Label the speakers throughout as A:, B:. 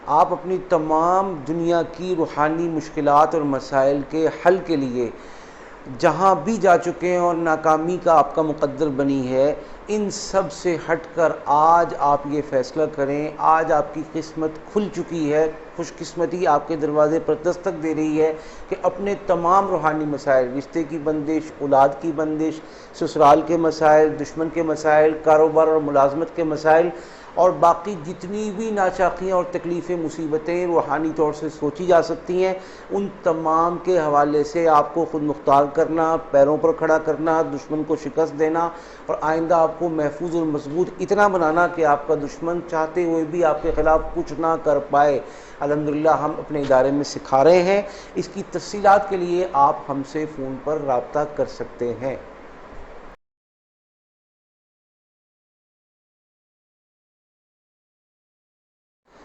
A: آپ اپنی تمام دنیا کی روحانی مشکلات اور مسائل کے حل کے لیے جہاں بھی جا چکے ہیں اور ناکامی کا آپ کا مقدر بنی ہے، ان سب سے ہٹ کر آج آپ یہ فیصلہ کریں. آج آپ کی قسمت کھل چکی ہے، خوش قسمتی آپ کے دروازے پر دستک دے رہی ہے کہ اپنے تمام روحانی مسائل، رشتے کی بندش، اولاد کی بندش، سسرال کے مسائل، دشمن کے مسائل، کاروبار اور ملازمت کے مسائل، اور باقی جتنی بھی ناچاقیاں اور تکلیفیں، مصیبتیں روحانی طور سے سوچی جا سکتی ہیں، ان تمام کے حوالے سے آپ کو خود مختار کرنا، پیروں پر کھڑا کرنا، دشمن کو شکست دینا، اور آئندہ آپ کو محفوظ اور مضبوط اتنا بنانا کہ آپ کا دشمن چاہتے ہوئے بھی آپ کے خلاف کچھ نہ کر پائے. الحمدللہ ہم اپنے ادارے میں سکھا رہے ہیں. اس کی تفصیلات کے لیے آپ ہم سے فون پر رابطہ کر سکتے ہیں.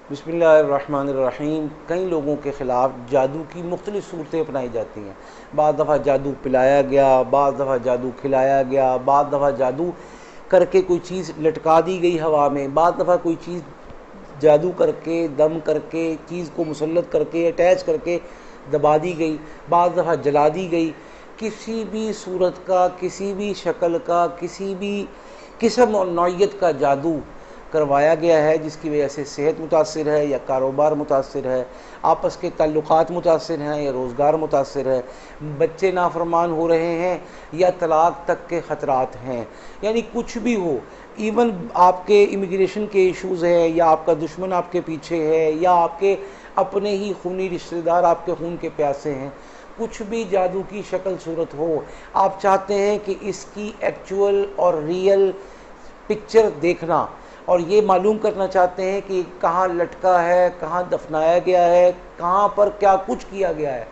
A: بسم اللہ الرحمن الرحیم. کئی لوگوں کے خلاف جادو کی مختلف صورتیں اپنائی جاتی ہیں. بعض دفعہ جادو پلایا گیا، بعض دفعہ جادو کھلایا گیا، بعض دفعہ جادو کر کے کوئی چیز لٹکا دی گئی ہوا میں، بعض دفعہ کوئی چیز جادو کر کے، دم کر کے، چیز کو مسلط کر کے، اٹیچ کر کے دبا دی گئی، بعض دفعہ جلا دی گئی. کسی بھی صورت کا، کسی بھی شکل کا، کسی بھی قسم اور نوعیت کا جادو کروایا گیا ہے جس کی وجہ سے صحت متاثر ہے یا کاروبار متاثر ہے، آپس کے تعلقات متاثر ہیں یا روزگار متاثر ہے، بچے نافرمان ہو رہے ہیں یا طلاق تک کے خطرات ہیں، یعنی کچھ بھی ہو. ایون آپ کے امیگریشن کے ایشوز ہیں، یا آپ کا دشمن آپ کے پیچھے ہے، یا آپ کے اپنے ہی خونی رشتہ دار آپ کے خون کے پیاسے ہیں، کچھ بھی جادو کی شکل صورت ہو، آپ چاہتے ہیں کہ اس کی ایکچول اور ریئل پکچر دیکھنا، اور یہ معلوم کرنا چاہتے ہیں کہ کہاں لٹکا ہے، کہاں دفنایا گیا ہے، کہاں پر کیا کچھ کیا گیا ہے.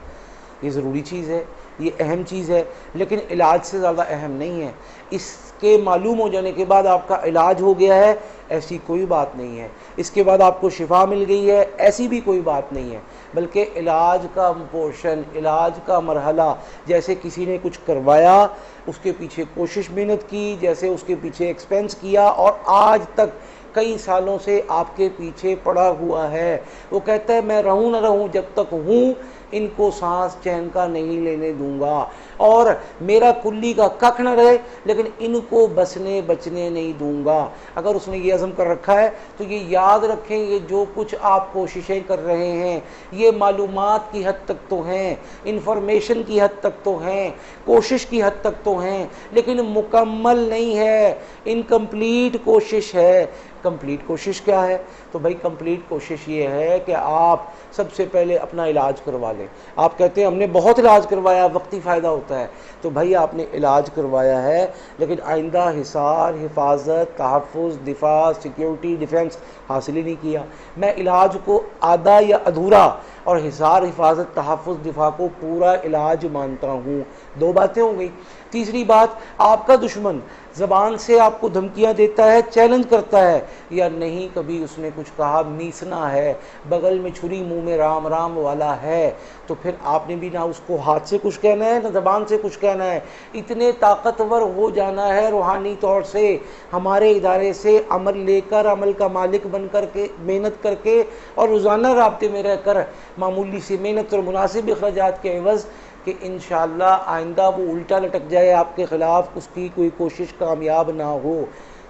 A: یہ ضروری چیز ہے، یہ اہم چیز ہے، لیکن علاج سے زیادہ اہم نہیں ہے. اس کے معلوم ہو جانے کے بعد آپ کا علاج ہو گیا ہے، ایسی کوئی بات نہیں ہے. اس کے بعد آپ کو شفا مل گئی ہے، ایسی بھی کوئی بات نہیں ہے. بلکہ علاج کا پورشن، علاج کا مرحلہ، جیسے کسی نے کچھ کروایا، اس کے پیچھے کوشش محنت کی، جیسے اس کے پیچھے ایکسپینس کیا، اور آج تک کئی سالوں سے آپ کے پیچھے پڑا ہوا ہے. وہ کہتا ہے میں رہوں نہ رہوں، جب تک ہوں ان کو سانس چین کا نہیں لینے دوں گا، اور میرا کلی کا ککھ نہ رہے لیکن ان کو بچنے نہیں دوں گا. اگر اس نے یہ عزم کر رکھا ہے تو یہ یاد رکھیں، یہ جو کچھ آپ کوششیں کر رہے ہیں یہ معلومات کی حد تک تو ہیں، انفارمیشن کی حد تک تو ہیں، کوشش کی حد تک تو ہیں، لیکن مکمل نہیں ہے، انکمپلیٹ کوشش ہے. کمپلیٹ کوشش کیا ہے؟ تو بھائی کمپلیٹ کوشش یہ ہے کہ آپ سب سے پہلے اپنا علاج کروا لیں. آپ کہتے ہیں ہم نے بہت علاج کروایا، وقتی فائدہ ہوتا ہے. تو بھائی آپ نے علاج کروایا ہے، لیکن آئندہ حصار، حفاظت، تحفظ، دفاع، سیکیورٹی، ڈیفنس حاصل ہی نہیں کیا. میں علاج کو آدھا یا ادھورا اور حصار، حفاظت، تحفظ، دفاع کو پورا علاج مانتا ہوں. دو باتیں ہو گئی. تیسری بات، آپ کا دشمن زبان سے آپ کو دھمکیاں دیتا ہے، چیلنج کرتا ہے، یا نہیں کبھی اس نے کچھ کہا، میسنا ہے، بغل میں چھری منہ میں رام رام والا ہے، تو پھر آپ نے بھی نہ اس کو ہاتھ سے کچھ کہنا ہے نہ زبان سے کچھ کہنا ہے. اتنے طاقتور ہو جانا ہے روحانی طور سے، ہمارے ادارے سے عمل لے کر، عمل کا مالک بن کر کے، محنت کر کے، اور روزانہ رابطے میں رہ کر معمولی سی محنت اور مناسب اخراجات کے عوض، کہ انشاءاللہ آئندہ وہ الٹا لٹک جائے آپ کے خلاف، اس کی کوئی کوشش کامیاب نہ ہو.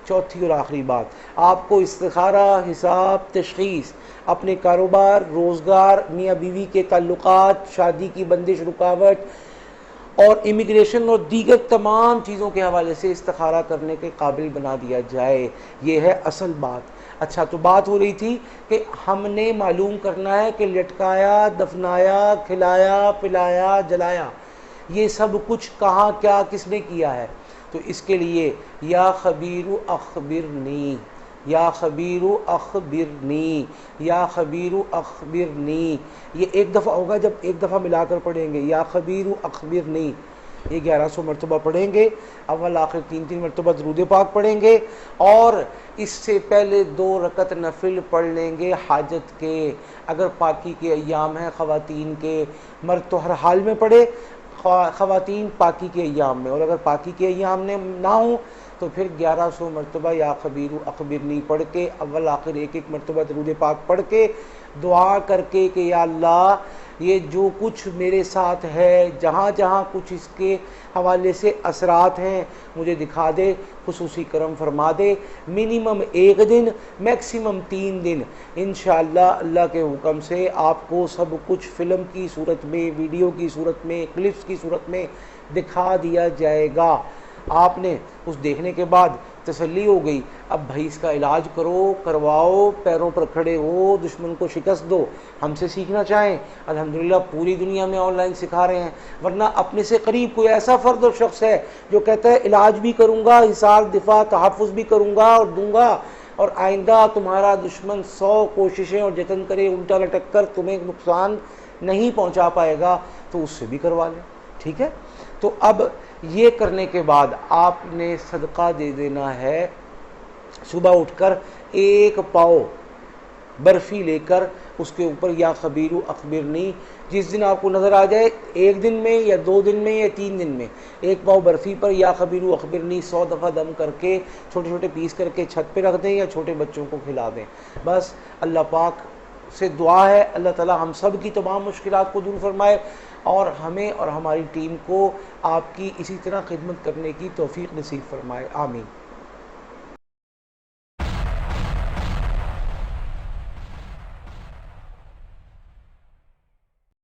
A: چوتھی اور آخری بات، آپ کو استخارہ، حساب، تشخیص، اپنے کاروبار، روزگار، میاں بیوی کے تعلقات، شادی کی بندش، رکاوٹ اور امیگریشن اور دیگر تمام چیزوں کے حوالے سے استخارہ کرنے کے قابل بنا دیا جائے. یہ ہے اصل بات. اچھا، تو بات ہو رہی تھی کہ ہم نے معلوم کرنا ہے کہ لٹکایا، دفنایا، کھلایا، پلایا، جلایا، یہ سب کچھ کہاں، کیا، کس نے کیا ہے. تو اس کے لیے یا خبیر اخبرنی، یا خبیر اخبرنی، یا خبیر اخبرنی، یہ ایک دفعہ ہوگا جب ایک دفعہ ملا کر پڑھیں گے. یا خبیر اخبرنی یہ 1100 مرتبہ پڑھیں گے. اول آخر 3 مرتبہ درود پاک پڑھیں گے، اور اس سے پہلے 2 رکعت نفل پڑھ لیں گے حاجت کے. اگر پاکی کے ایام ہیں خواتین کے، مرد تو ہر حال میں پڑھے، خواتین پاکی کے ایام میں، اور اگر پاکی کے ایام نے نہ ہوں تو پھر 1100 مرتبہ یا خبیر اخبرنی پڑھ کے، اول آخر 1 مرتبہ درود پاک پڑھ کے دعا کر کے کہ یا اللہ یہ جو کچھ میرے ساتھ ہے، جہاں جہاں کچھ اس کے حوالے سے اثرات ہیں مجھے دکھا دے، خصوصی کرم فرما دے، منیمم 1 دن میکسیمم 3 دن انشاءاللہ اللہ کے حکم سے آپ کو سب کچھ فلم کی صورت میں، ویڈیو کی صورت میں، کلپس کی صورت میں دکھا دیا جائے گا۔ آپ نے اس دیکھنے کے بعد تسلی ہو گئی، اب بھائی اس کا علاج کرو، کرواؤ، پیروں پر کھڑے ہو، دشمن کو شکست دو۔ ہم سے سیکھنا چاہیں الحمدللہ پوری دنیا میں آن لائن سکھا رہے ہیں، ورنہ اپنے سے قریب کوئی ایسا فرد اور شخص ہے جو کہتا ہے علاج بھی کروں گا، حصار دفاع تحفظ بھی کروں گا اور دوں گا، اور آئندہ تمہارا دشمن 100 کوششیں اور جتن کرے الٹا لٹک کر تمہیں نقصان نہیں پہنچا پائے گا، تو اس سے بھی کروا لیں، ٹھیک ہے؟ تو اب یہ کرنے کے بعد آپ نے صدقہ دے دینا ہے، صبح اٹھ کر 1 پاؤ برفی لے کر اس کے اوپر یا خبیر اخبرنی، جس دن آپ کو نظر آ جائے 1 دن میں یا 2 دن میں یا 3 دن میں 1 پاؤ برفی پر یا خبیر اخبرنی 100 دفعہ دم کر کے چھوٹے چھوٹے پیس کر کے چھت پہ رکھ دیں یا چھوٹے بچوں کو کھلا دیں۔ بس اللہ پاک سے دعا ہے اللہ تعالی ہم سب کی تمام مشکلات کو دور فرمائے، اور ہمیں اور ہماری ٹیم کو آپ کی اسی طرح خدمت کرنے کی توفیق نصیب فرمائے، آمین۔